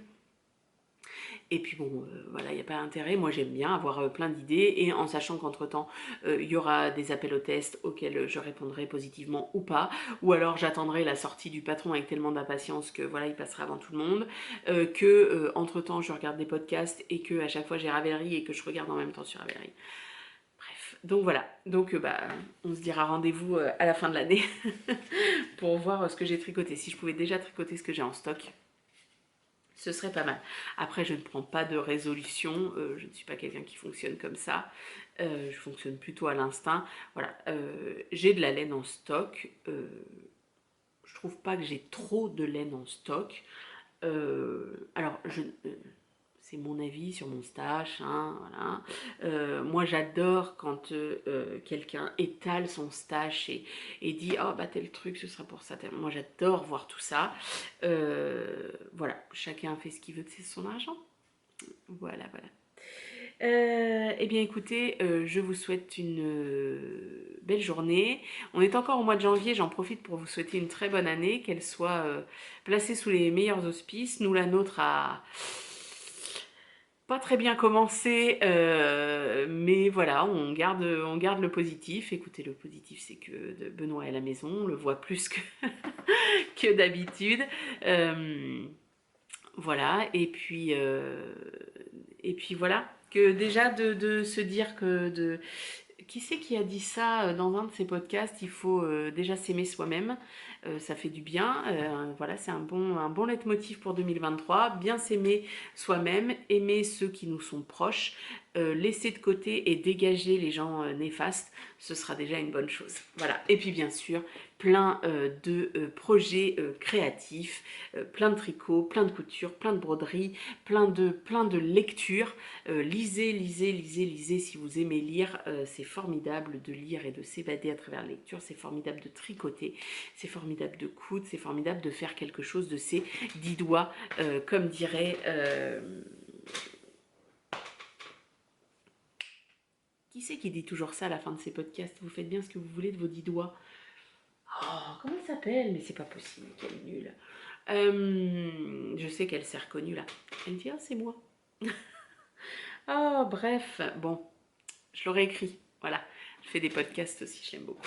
Et puis bon, voilà, il n'y a pas d'intérêt. Moi, j'aime bien avoir plein d'idées et en sachant qu'entre-temps, il y aura des appels au test auxquels je répondrai positivement ou pas. Ou alors, j'attendrai la sortie du patron avec tellement d'impatience que voilà, il passera avant tout le monde. Entre-temps, je regarde des podcasts et que à chaque fois, j'ai Ravelry et que je regarde en même temps sur Ravelry. Bref, donc voilà. Donc, on se dira rendez-vous à la fin de l'année pour voir ce que j'ai tricoté. Si je pouvais déjà tricoter ce que j'ai en stock, ce serait pas mal. Après, je ne prends pas de résolution. Je ne suis pas quelqu'un qui fonctionne comme ça. Je fonctionne plutôt à l'instinct. Voilà. J'ai de la laine en stock. Je trouve pas que j'ai trop de laine en stock. Alors, c'est mon avis sur mon stash, hein, voilà. Moi, j'adore quand quelqu'un étale son stash et dit « Oh, bah tel truc, ce sera pour ça. » Moi, j'adore voir tout ça. Voilà, chacun fait ce qu'il veut, c'est son argent. Voilà, voilà. Eh bien écoutez, je vous souhaite une belle journée. On est encore au mois de janvier, j'en profite pour vous souhaiter une très bonne année, qu'elle soit placée sous les meilleurs auspices. Nous, la nôtre a pas très bien commencé, mais voilà, on garde le positif. Écoutez, le positif, c'est que Benoît est à la maison, on le voit plus que, que d'habitude. Voilà, et puis voilà, que déjà de se dire que qui c'est qui a dit ça dans un de ses podcasts, il faut déjà s'aimer soi-même, ça fait du bien, voilà, c'est un bon leitmotiv pour 2023, bien s'aimer soi-même, aimer ceux qui nous sont proches, laisser de côté et dégager les gens néfastes, ce sera déjà une bonne chose. Voilà, et puis bien sûr, plein de projets créatifs, plein de tricots, plein de coutures, plein de broderies, plein de lectures. Lisez si vous aimez lire, c'est formidable de lire et de s'évader à travers la lecture, c'est formidable de tricoter, c'est formidable de coudre, c'est formidable de faire quelque chose de ses 10 doigts, comme dirait... Qui c'est qui dit toujours ça à la fin de ces podcasts? Vous faites bien ce que vous voulez de vos 10 doigts. Oh, comment elle s'appelle? Mais c'est pas possible, qu'elle est nulle. Je sais qu'elle s'est reconnue là. Elle me dit, ah, c'est moi. Oh, bref, bon, je l'aurais écrit. Voilà, je fais des podcasts aussi, je l'aime beaucoup.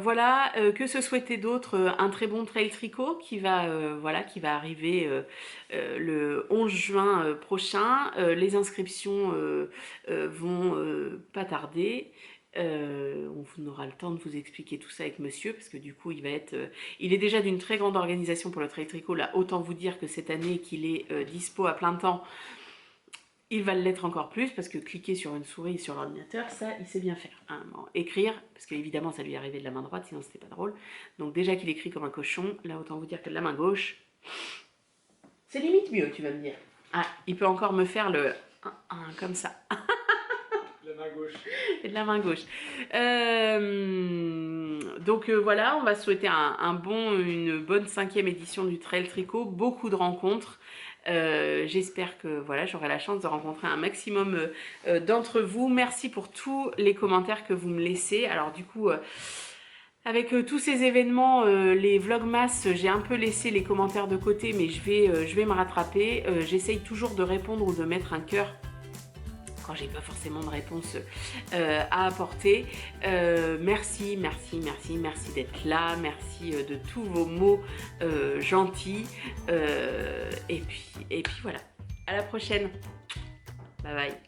Voilà, que se souhaiter d'autre? Un très bon trail tricot qui va arriver le 11 juin prochain. Les inscriptions vont pas tarder. On aura le temps de vous expliquer tout ça avec monsieur, parce que du coup il est déjà d'une très grande organisation pour le trail tricot. Là, autant vous dire que cette année qu'il est dispo à plein temps, il va l'être encore plus, parce que cliquer sur une souris sur l'ordinateur, ça, il sait bien faire. Hein. Bon, écrire, parce qu'évidemment, ça lui est arrivé de la main droite, sinon c'était pas drôle. Donc déjà qu'il écrit comme un cochon, là, autant vous dire que de la main gauche, c'est limite mieux, tu vas me dire. Ah, il peut encore me faire le... comme ça. De la main gauche. Et de la main gauche. Donc voilà, on va souhaiter une bonne 5e édition du Trail Tricot, beaucoup de rencontres. J'espère que voilà, j'aurai la chance de rencontrer un maximum d'entre vous. Merci pour tous les commentaires que vous me laissez. Alors du coup, Avec tous ces événements, les vlogmas, j'ai un peu laissé les commentaires de côté, mais je vais me rattraper. J'essaye toujours de répondre ou de mettre un cœur quand j'ai pas forcément de réponse à apporter. Merci d'être là, merci de tous vos mots gentils. Et puis voilà, à la prochaine. Bye bye.